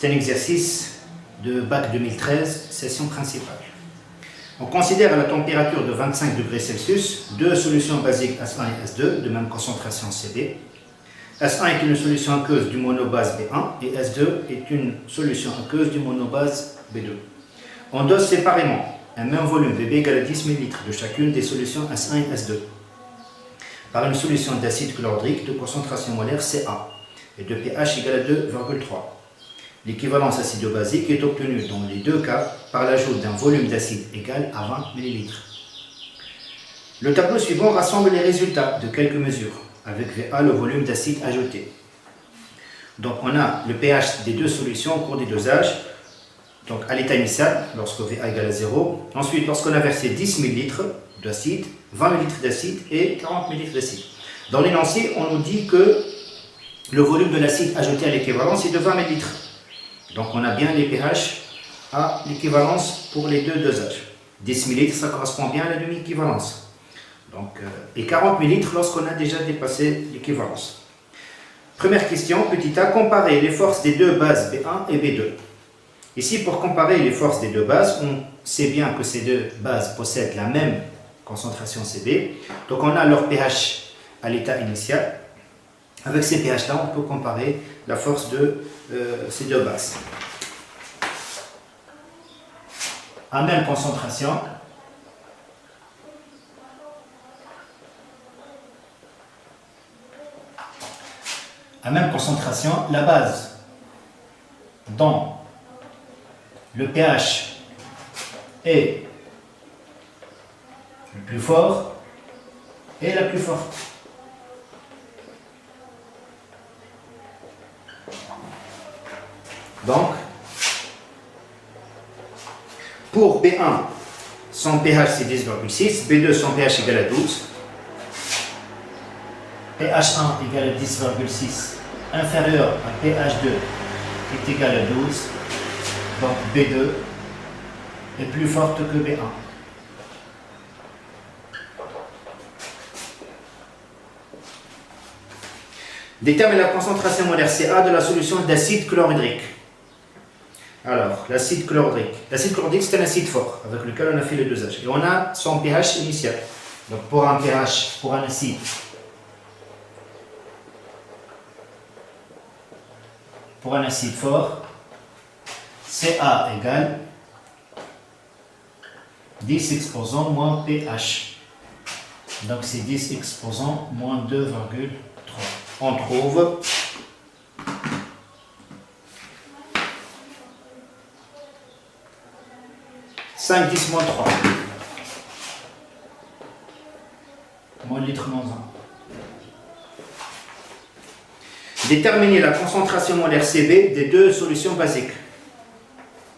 C'est un exercice de bac 2013, session principale. On considère à la température de 25 degrés Celsius deux solutions basiques S1 et S2 de même concentration Cb. S1 est une solution aqueuse du monobase B1 et S2 est une solution aqueuse du monobase B2. On dose séparément un même volume Vb égale à 10 ml de chacune des solutions S1 et S2 par une solution d'acide chlorhydrique de concentration molaire Ca et de pH égal à 2,3. L'équivalence acido-basique est obtenue dans les deux cas par l'ajout d'un volume d'acide égal à 20 ml. Le tableau suivant rassemble les résultats de quelques mesures avec Va le volume d'acide ajouté. Donc on a le pH des deux solutions au cours des dosages, donc à l'état initial lorsque Va égale à 0. Ensuite, lorsqu'on a versé 10 ml d'acide, 20 ml d'acide et 40 ml d'acide. Dans l'énoncé, on nous dit que le volume de l'acide ajouté à l'équivalence est de 20 ml. Donc on a bien les pH à l'équivalence pour les deux dosages. 10 ml, ça correspond bien à la demi-équivalence. Donc, et 40 ml lorsqu'on a déjà dépassé l'équivalence. Première question, petit a, comparer les forces des deux bases B1 et B2. Ici, pour comparer les forces des deux bases, on sait bien que ces deux bases possèdent la même concentration Cb. Donc on a leur pH à l'état initial. Avec ces pH-là, on peut comparer la force de ces deux bases. À même concentration, la base dont le pH est le plus fort est la plus forte. Donc, pour B1, son pH c'est 10,6, B2 son pH égale à 12, pH1 égale à 10,6 inférieur à pH2 est égal à 12, donc B2 est plus forte que B1. Détermine la concentration molaire Ca de la solution d'acide chlorhydrique. Alors, l'acide chlorhydrique. L'acide chlorhydrique, c'est un acide fort avec lequel on a fait le dosage. Et on a son pH initial. Donc, pour un pH, pour un acide, fort, Ca égale 10 exposant moins pH. Donc, c'est 10 exposant moins 2,3. On trouve 5, 10 moins 3. Moins litre moins 1. Déterminer la concentration molaire Cb des deux solutions basiques.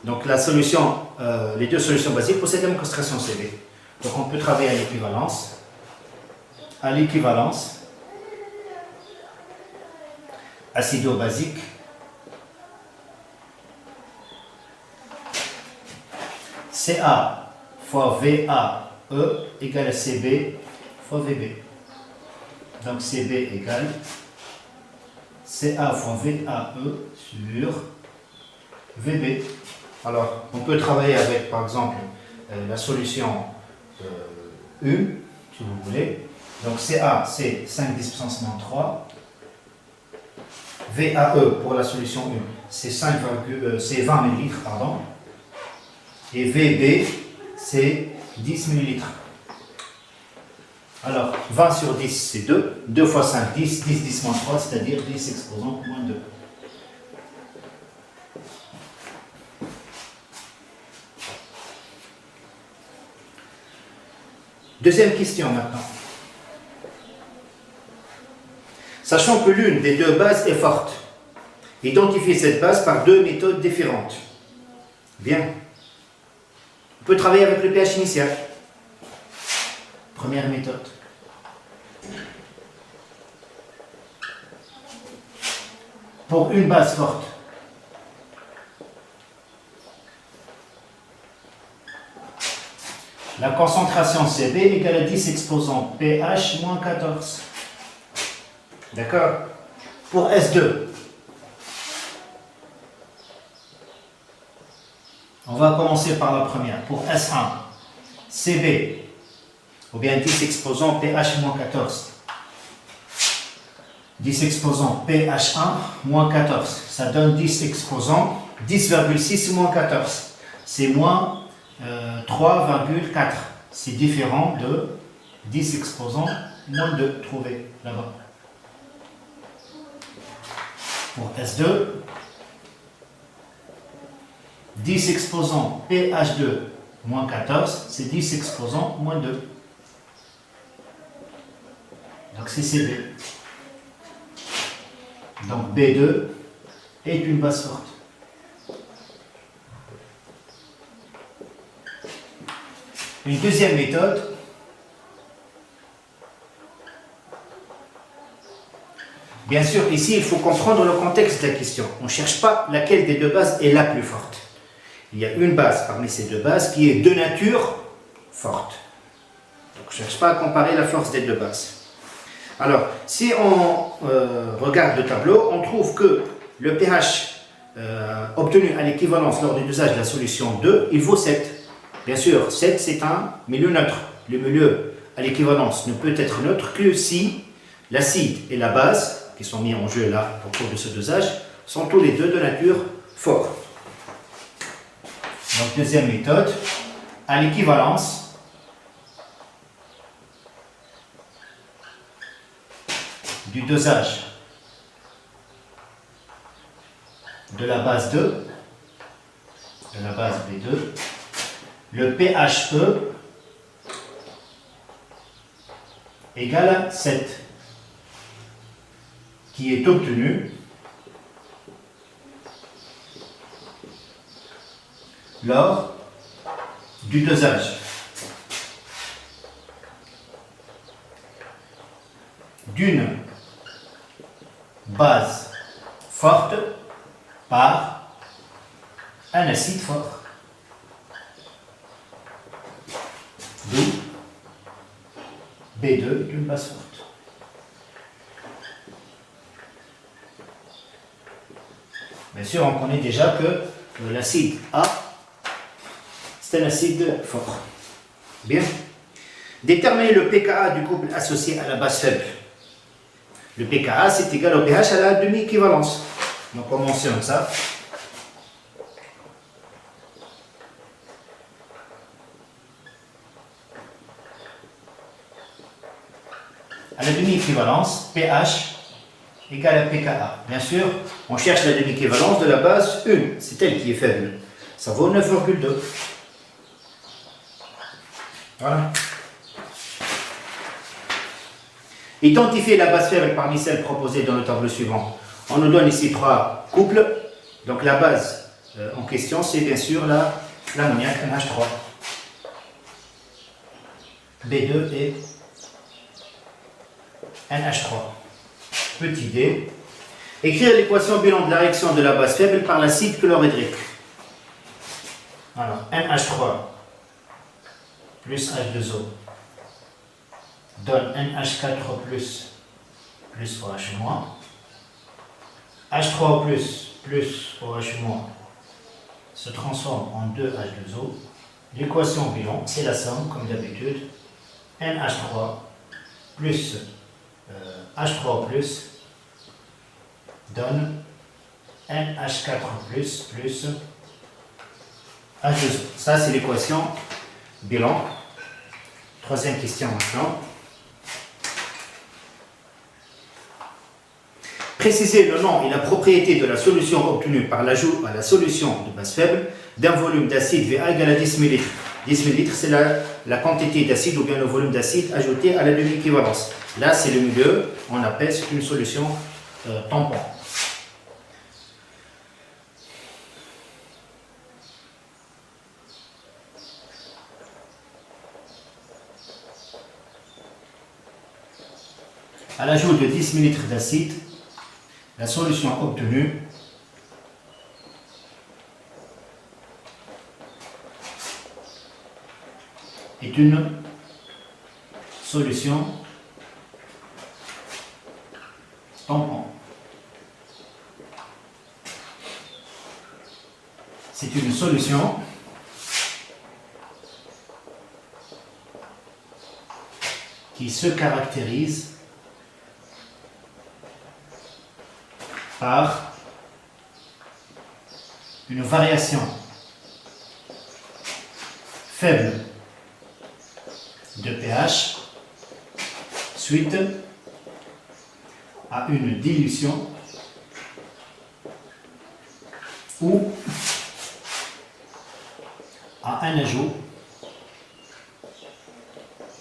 Donc les deux solutions basiques possèdent la même concentration Cb. Donc on peut travailler à l'équivalence. Acido-basique. Ca fois VAE égale à Cb fois Vb. Donc Cb égale Ca fois VAE sur Vb. Alors, on peut travailler avec, par exemple, la solution U, si vous voulez. Donc Ca, c'est 5 10 puissance moins 3. VAE pour la solution U, c'est 20 ml, pardon. Et Vb, c'est 10 ml. Alors, 20 sur 10, c'est 2. 2 fois 5, 10. 10, 10 moins 3, c'est-à-dire 10 exposant moins 2. Deuxième question maintenant. Sachant que l'une des deux bases est forte, identifiez cette base par deux méthodes différentes. Bien. On peut travailler avec le pH initial. Première méthode. Pour une base forte, la concentration Cb égale à 10 exposant pH moins 14. D'accord? Pour S2, On va commencer par la première. Pour S1, CB, ou bien 10 exposants pH-14. 10 exposants pH1 moins 14. Ça donne 10 exposants, 10,6 moins 14. C'est moins 3,4. C'est différent de 10 exposants moins 2. Trouvé là-bas. Pour S2, 10 exposants pH2 moins 14, c'est 10 exposants moins 2. Donc c'est CB. Donc B2 est une base forte. Une deuxième méthode, bien sûr, ici, il faut comprendre le contexte de la question. On ne cherche pas laquelle des deux bases est la plus forte. Il y a une base parmi ces deux bases qui est de nature forte. Donc, on ne cherche pas à comparer la force des deux bases. Alors, si on regarde le tableau, on trouve que le pH obtenu à l'équivalence lors du dosage de la solution 2, il vaut 7. Bien sûr, 7 c'est un milieu neutre. Le milieu à l'équivalence ne peut être neutre que si l'acide et la base, qui sont mis en jeu là au cours de ce dosage, sont tous les deux de nature forte. Donc deuxième méthode, à l'équivalence, du dosage de la base 2, de la base B2, le pHe égale à 7, qui est obtenu lors du dosage d'une base forte par un acide fort. D'où B2 d'une base forte. Bien sûr, on connaît déjà que l'acide A, c'est un acide fort. Bien. Déterminer le pKa du couple associé à la base faible. Le pKa, c'est égal au pH à la demi-équivalence. Donc, on mentionne ça. À la demi-équivalence, pH égale à pKa. Bien sûr, on cherche la demi-équivalence de la base 1. C'est elle qui est faible. Ça vaut 9,2. Voilà. Identifier la base faible parmi celles proposées dans le tableau suivant. On nous donne ici 3 couples. Donc la base en question, c'est bien sûr l'ammoniac NH3. B2 et NH3. Petit d. Écrire l'équation bilan de la réaction de la base faible par l'acide chlorhydrique. Alors, NH3 plus H2O donne NH4 plus OH-. H3 plus OH- se transforme en 2H2O. L'équation bilan, c'est la somme, comme d'habitude. NH3 plus H3 plus donne NH4 plus H2O. Ça, c'est l'équation bilan. Troisième question maintenant. Préciser le nom et la propriété de la solution obtenue par l'ajout à la solution de base faible d'un volume d'acide VA égal à 10 ml. 10 ml, c'est la quantité d'acide ou bien le volume d'acide ajouté à la demi-équivalence. Là, c'est le milieu, on appelle, c'est une solution tampon. À l'ajout de 10 ml d'acide, la solution obtenue est une solution tampon. C'est une solution qui se caractérise par une variation faible de pH suite à une dilution ou à un ajout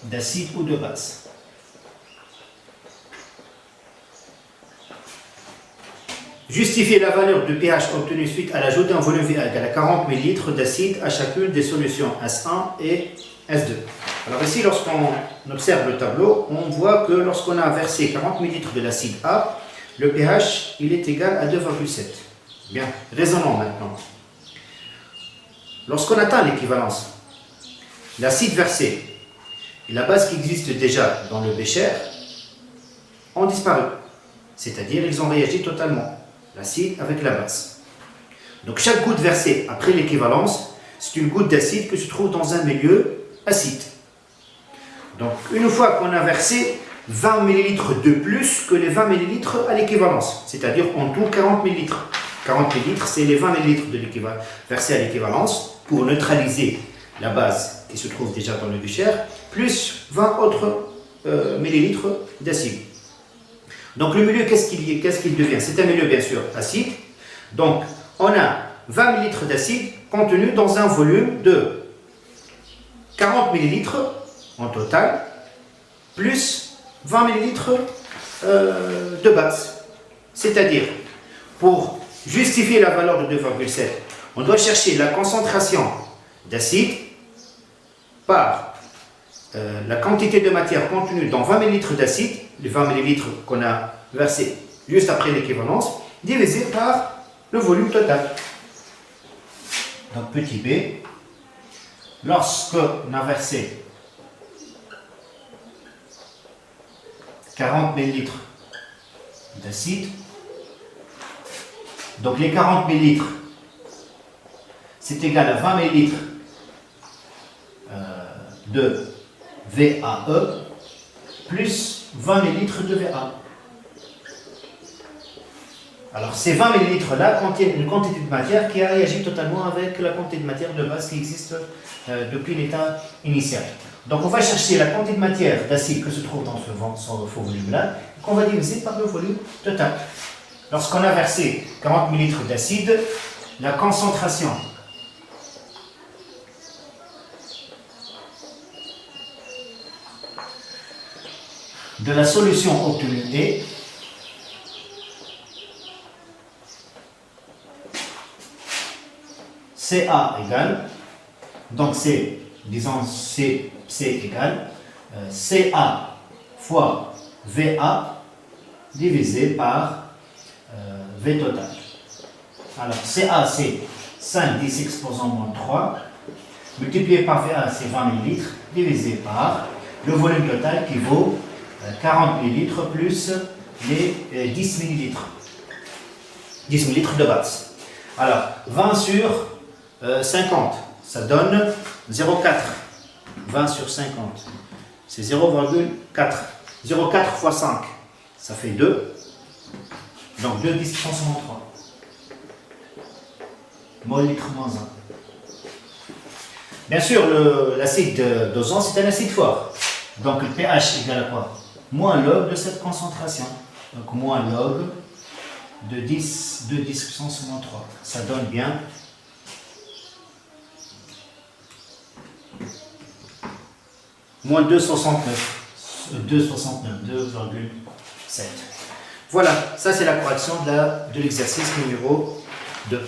d'acide ou de base. Justifier la valeur de pH obtenue suite à l'ajout d'un volume VA égal à 40 ml d'acide à chacune des solutions S1 et S2. Alors ici, lorsqu'on observe le tableau, on voit que lorsqu'on a versé 40 ml de l'acide A, le pH il est égal à 2,7. Bien, raisonnons maintenant. Lorsqu'on atteint l'équivalence, l'acide versé et la base qui existe déjà dans le bécher ont disparu. C'est-à-dire ils ont réagi totalement, l'acide avec la base. Donc chaque goutte versée après l'équivalence, c'est une goutte d'acide qui se trouve dans un milieu acide. Donc une fois qu'on a versé 20 ml de plus que les 20 ml à l'équivalence, c'est-à-dire en tout 40 ml. 40 ml, c'est les 20 ml de l'équivalence versés à l'équivalence pour neutraliser la base qui se trouve déjà dans le bécher, plus 20 autres millilitres d'acide. Donc le milieu, qu'est-ce qu'il devient? C'est un milieu bien sûr acide. Donc on a 20 ml d'acide contenu dans un volume de 40 ml en total, plus 20 ml de base. C'est-à-dire, pour justifier la valeur de 2,7, on doit chercher la concentration d'acide par la quantité de matière contenue dans 20 ml d'acide, les 20 ml qu'on a versé juste après l'équivalence, divisé par le volume total. Donc petit b, lorsqu'on a versé 40 ml d'acide, donc les 40 ml c'est égal à 20 ml de VAE plus 20 ml de VA. Alors ces 20 ml là contiennent une quantité de matière qui a réagi totalement avec la quantité de matière de base qui existe depuis l'état initial. Donc on va chercher la quantité de matière d'acide que se trouve dans ce faux volume là, qu'on va diviser par le volume total. Lorsqu'on a versé 40 ml d'acide, la concentration de la solution obtenue est CA égale, donc c'est, disons C égale CA fois VA divisé par V total. Alors CA c'est 5 10 exposant moins 3, multiplié par VA c'est 20 ml, divisé par le volume total qui vaut 40 ml plus les 10 ml. 10 ml de base. Alors 20 sur 50, ça donne 0,4. 20 sur 50, c'est 0,4. 0,4 fois 5, ça fait 2. Donc 2 10 puissance moins 3. Mol litre moins 1. Bien sûr, l'acide dosant, c'est un acide fort. Donc le pH égale à quoi? Moins log de cette concentration. Donc moins log de 10 puissance moins 3. Ça donne bien moins 2,69. 2,7. Voilà, ça c'est la correction de l'exercice numéro 2.